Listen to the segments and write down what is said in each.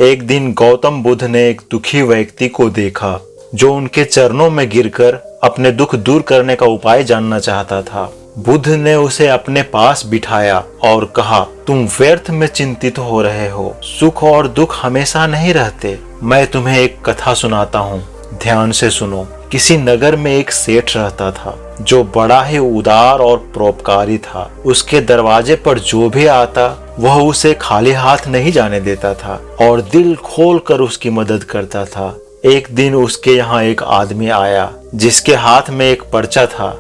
एक दिन गौतम बुद्ध ने एक दुखी व्यक्ति को देखा जो उनके चरणों में गिरकर अपने दुख दूर करने का उपाय जानना चाहता था। बुद्ध ने उसे अपने पास बिठाया और कहा, तुम व्यर्थ में चिंतित हो रहे हो। सुख और दुख हमेशा नहीं रहते। मैं तुम्हें एक कथा सुनाता हूँ, ध्यान से सुनो। किसी नगर में एक सेठ रहता था जो बड़ा ही उदार और परोपकारी था। उसके दरवाजे पर जो भी आता वह उसे खाली हाथ नहीं जाने देता था और दिल खोल कर उसकी मदद करता था। एक दिन उसके यहाँ एक आदमी आया जिसके हाथ में एक पर्चा था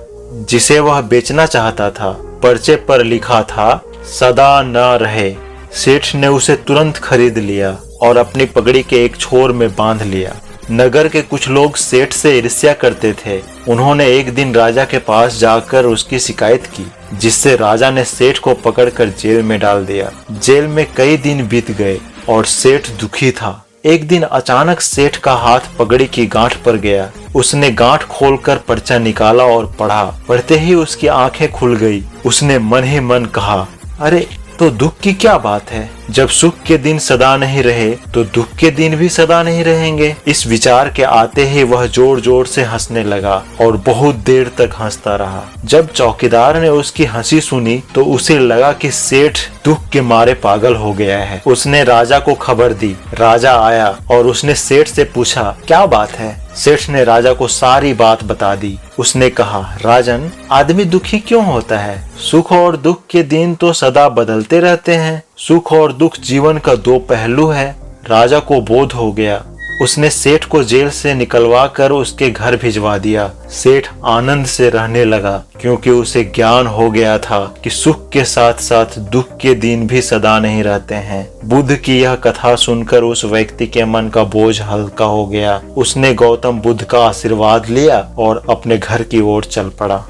जिसे वह बेचना चाहता था। पर्चे पर लिखा था, सदा न रहे। सेठ ने उसे तुरंत खरीद लिया और अपनी पगड़ी के एक छोर में बांध लिया। नगर के कुछ लोग सेठ से ईर्ष्या करते थे। उन्होंने एक दिन राजा के पास जाकर उसकी शिकायत की, जिससे राजा ने सेठ को पकड़कर जेल में डाल दिया। जेल में कई दिन बीत गए और सेठ दुखी था। एक दिन अचानक सेठ का हाथ पगड़ी की गांठ पर गया। उसने गांठ खोलकर पर्चा निकाला और पढ़ा। पढ़ते ही उसकी आंखें खुल गई। उसने मन ही मन कहा, अरे तो दुख की क्या बात है? जब सुख के दिन सदा नहीं रहे तो दुख के दिन भी सदा नहीं रहेंगे। इस विचार के आते ही वह जोर जोर से हंसने लगा और बहुत देर तक हंसता रहा। जब चौकीदार ने उसकी हंसी सुनी तो उसे लगा कि सेठ दुख के मारे पागल हो गया है। उसने राजा को खबर दी। राजा आया और उसने सेठ से पूछा, क्या बात है? सेठ ने राजा को सारी बात बता दी। उसने कहा, राजन, आदमी दुखी क्यों होता है? सुख और दुख के दिन तो सदा बदलते रहते हैं। सुख और दुख जीवन का दो पहलू है। राजा को बोध हो गया। उसने सेठ को जेल से निकलवा कर उसके घर भिजवा दिया। सेठ आनंद से रहने लगा क्योंकि उसे ज्ञान हो गया था कि सुख के साथ साथ दुख के दिन भी सदा नहीं रहते हैं। बुद्ध की यह कथा सुनकर उस व्यक्ति के मन का बोझ हल्का हो गया। उसने गौतम बुद्ध का आशीर्वाद लिया और अपने घर की ओर चल पड़ा।